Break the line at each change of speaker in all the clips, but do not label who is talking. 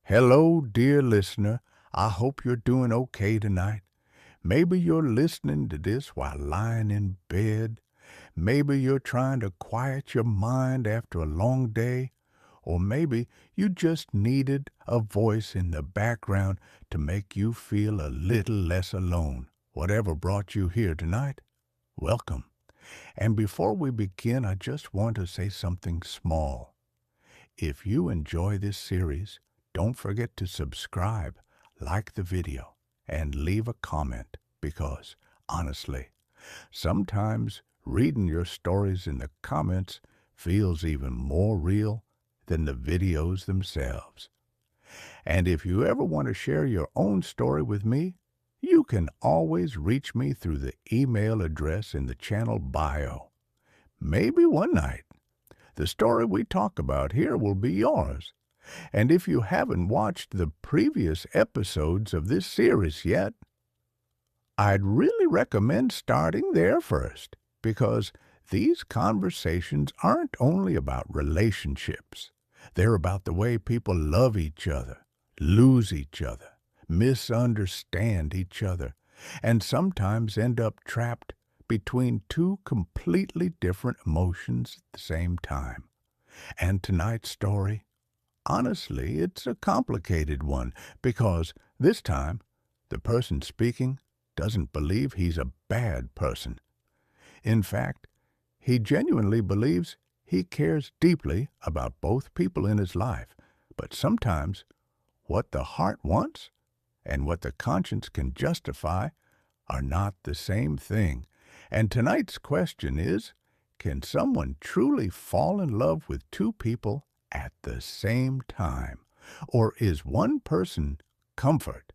Hello, dear listener. I hope you're doing okay tonight. Maybe you're listening to this while lying in bed. Maybe you're trying to quiet your mind after a long day. Or maybe you just needed a voice in the background to make you feel a little less alone. Whatever brought you here tonight, welcome. And before we begin, I just want to say something small. If you enjoy this series, don't forget to subscribe, like the video, and leave a comment because, honestly, sometimes reading your stories in the comments feels even more real than the videos themselves. And if you ever want to share your own story with me, you can always reach me through the email address in the channel bio. Maybe one night the story we talk about here will be yours. And if you haven't watched the previous episodes of this series yet, I'd really recommend starting there first, because these conversations aren't only about relationships. They're about the way people love each other, lose each other, misunderstand each other, and sometimes end up trapped between two completely different emotions at the same time. And tonight's story, honestly, it's a complicated one because this time the person speaking doesn't believe he's a bad person. In fact, he genuinely believes he cares deeply about both people in his life. But sometimes what the heart wants and what the conscience can justify are not the same thing. And tonight's question is, can someone truly fall in love with two people at the same time? Or is one person comfort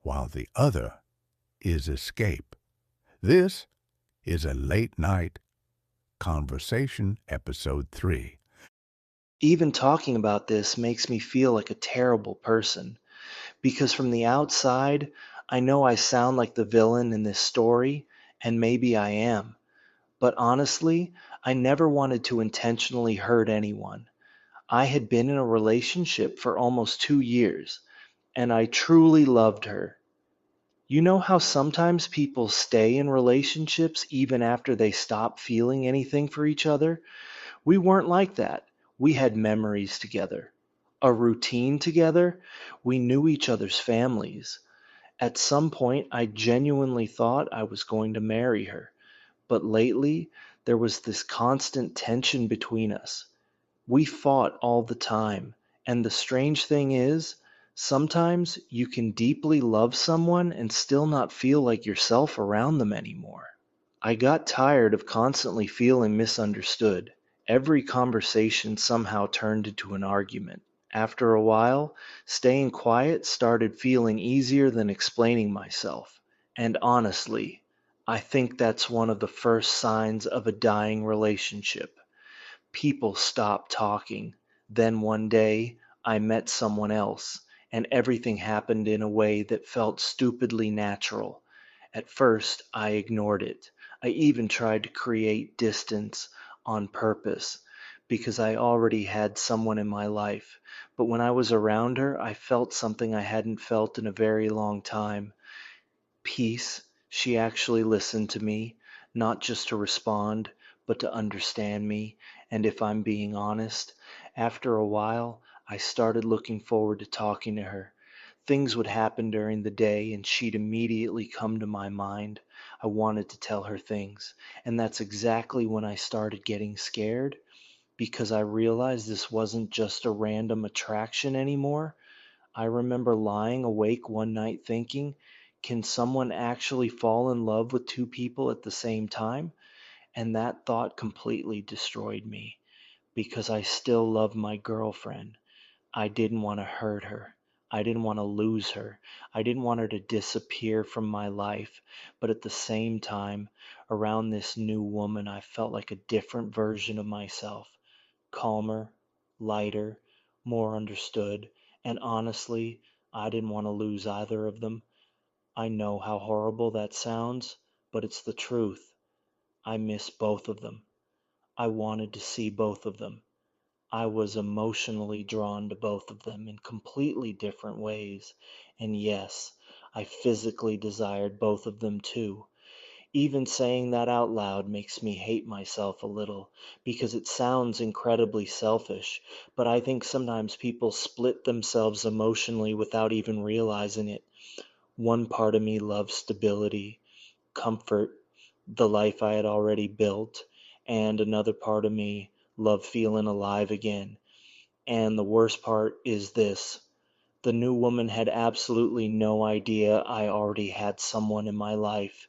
while the other is escape? This is a late night conversation, episode 3.
Even talking about this makes me feel like a terrible person because from the outside, I know I sound like the villain in this story, and maybe I am. But honestly, I never wanted to intentionally hurt anyone. I had been in a relationship for almost 2 years, and I truly loved her. You know how sometimes people stay in relationships even after they stop feeling anything for each other? We weren't like that. We had memories together, a routine together. We knew each other's families. At some point, I genuinely thought I was going to marry her. But lately, there was this constant tension between us. We fought all the time. And the strange thing is, sometimes you can deeply love someone and still not feel like yourself around them anymore. I got tired of constantly feeling misunderstood. Every conversation somehow turned into an argument. After a while, staying quiet started feeling easier than explaining myself. And honestly, I think that's one of the first signs of a dying relationship. People stop talking. Then one day, I met someone else, and everything happened in a way that felt stupidly natural. At first, I ignored it. I even tried to create distance on purpose because I already had someone in my life. But when I was around her, I felt something I hadn't felt in a very long time. Peace. She actually listened to me, not just to respond, but to understand me. And if I'm being honest, after a while, I started looking forward to talking to her. Things would happen during the day, and she'd immediately come to my mind. I wanted to tell her things. And that's exactly when I started getting scared because I realized this wasn't just a random attraction anymore. I remember lying awake one night thinking, can someone actually fall in love with two people at the same time? And that thought completely destroyed me because I still loved my girlfriend. I didn't want to hurt her. I didn't want to lose her. I didn't want her to disappear from my life. But at the same time, around this new woman, I felt like a different version of myself, calmer, lighter, more understood, and honestly, I didn't want to lose either of them. I know how horrible that sounds, but it's the truth. I miss both of them. I wanted to see both of them. I was emotionally drawn to both of them in completely different ways. And yes, I physically desired both of them too. Even saying that out loud makes me hate myself a little because it sounds incredibly selfish, but I think sometimes people split themselves emotionally without even realizing it. One part of me loves stability, comfort, the life I had already built, and another part of me loved feeling alive again. And the worst part is this: the new woman had absolutely no idea I already had someone in my life.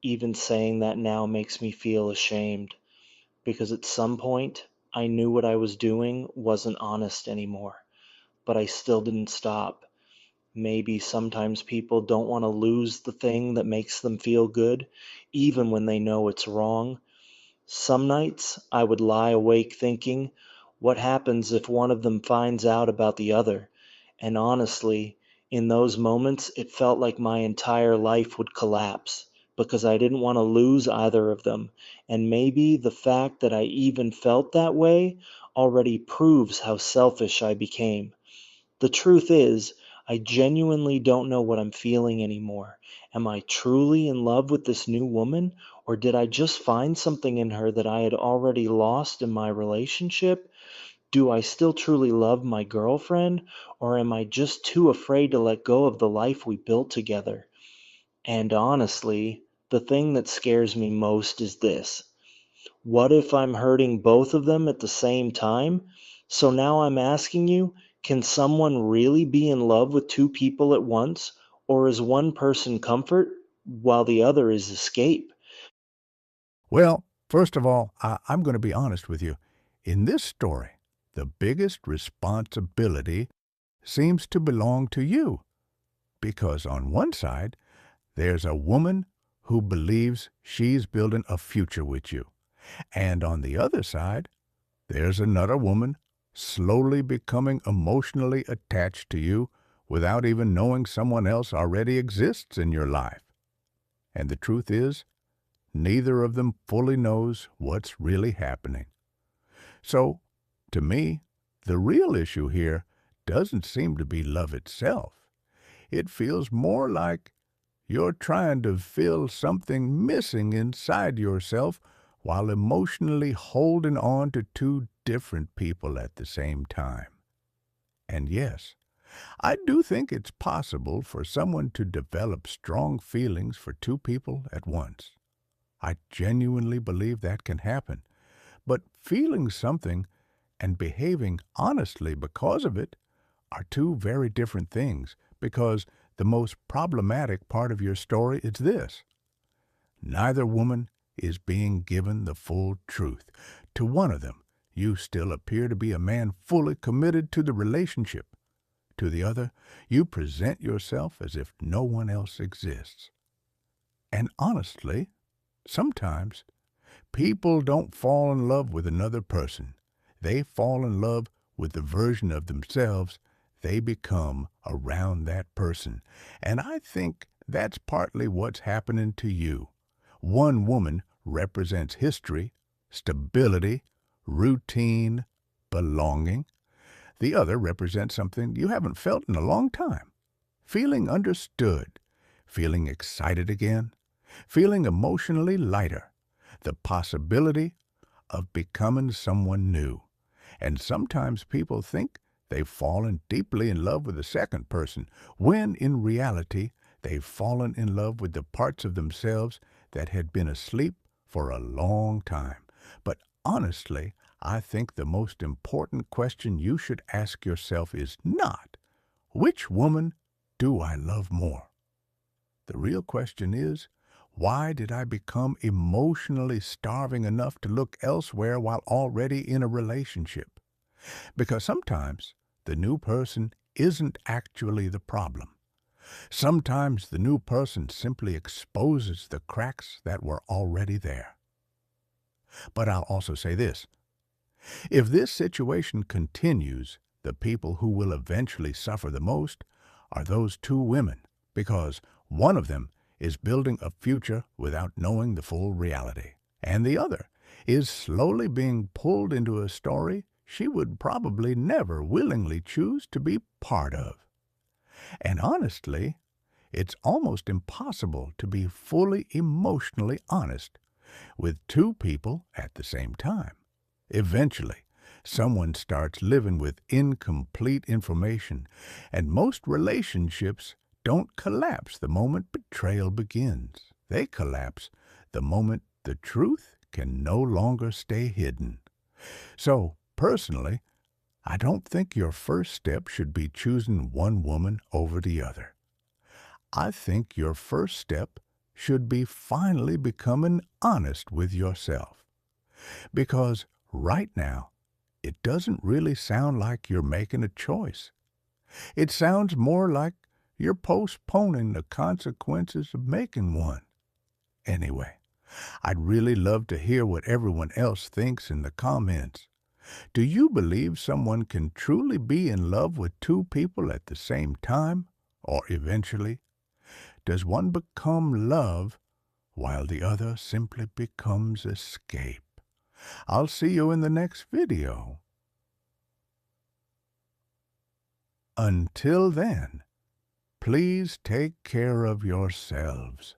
Even saying that now makes me feel ashamed, because at some point I knew what I was doing wasn't honest anymore, but I still didn't stop. Maybe sometimes people don't want to lose the thing that makes them feel good, even when they know it's wrong. Some nights I would lie awake thinking, what happens if one of them finds out about the other? And honestly, in those moments, it felt like my entire life would collapse because I didn't want to lose either of them. And maybe the fact that I even felt that way already proves how selfish I became. The truth is, I genuinely don't know what I'm feeling anymore. Am I truly in love with this new woman, or did I just find something in her that I had already lost in my relationship? Do I still truly love my girlfriend, or am I just too afraid to let go of the life we built together? And honestly, the thing that scares me most is this: what if I'm hurting both of them at the same time? So now I'm asking you, can someone really be in love with two people at once? Or is one person comfort while the other is escape?
Well, first of all, I'm going to be honest with you. In this story, the biggest responsibility seems to belong to you because on one side, there's a woman who believes she's building a future with you. And on the other side, there's another woman slowly becoming emotionally attached to you without even knowing someone else already exists in your life. And the truth is, neither of them fully knows what's really happening. So, to me, the real issue here doesn't seem to be love itself. It feels more like you're trying to fill something missing inside yourself while emotionally holding on to two different people at the same time. And yes, I do think it's possible for someone to develop strong feelings for two people at once. I genuinely believe that can happen. But feeling something and behaving honestly because of it are two very different things, because the most problematic part of your story is this: neither woman is being given the full truth. To one of them, you still appear to be a man fully committed to the relationship. To the other, you present yourself as if no one else exists. And honestly, sometimes people don't fall in love with another person. They fall in love with the version of themselves they become around that person. And I think that's partly what's happening to you. One woman represents history, stability, routine, belonging. The other represents something you haven't felt in a long time: feeling understood, feeling excited again, feeling emotionally lighter, the possibility of becoming someone new. And sometimes people think they've fallen deeply in love with the second person, when in reality they've fallen in love with the parts of themselves that had been asleep for a long time. But honestly, I think the most important question you should ask yourself is not, which woman do I love more? The real question is, why did I become emotionally starving enough to look elsewhere while already in a relationship? Because sometimes the new person isn't actually the problem. Sometimes the new person simply exposes the cracks that were already there. But I'll also say this: if this situation continues, the people who will eventually suffer the most are those two women, because one of them is building a future without knowing the full reality, and the other is slowly being pulled into a story she would probably never willingly choose to be part of. And honestly, it's almost impossible to be fully emotionally honest with two people at the same time. Eventually, someone starts living with incomplete information, and most relationships don't collapse the moment betrayal begins. They collapse the moment the truth can no longer stay hidden. So, personally, I don't think your first step should be choosing one woman over the other. I think your first step should be finally becoming honest with yourself. Because right now, it doesn't really sound like you're making a choice. It sounds more like you're postponing the consequences of making one. Anyway, I'd really love to hear what everyone else thinks in the comments. Do you believe someone can truly be in love with two people at the same time? Or eventually, does one become love while the other simply becomes escape? I'll see you in the next video. Until then, please take care of yourselves.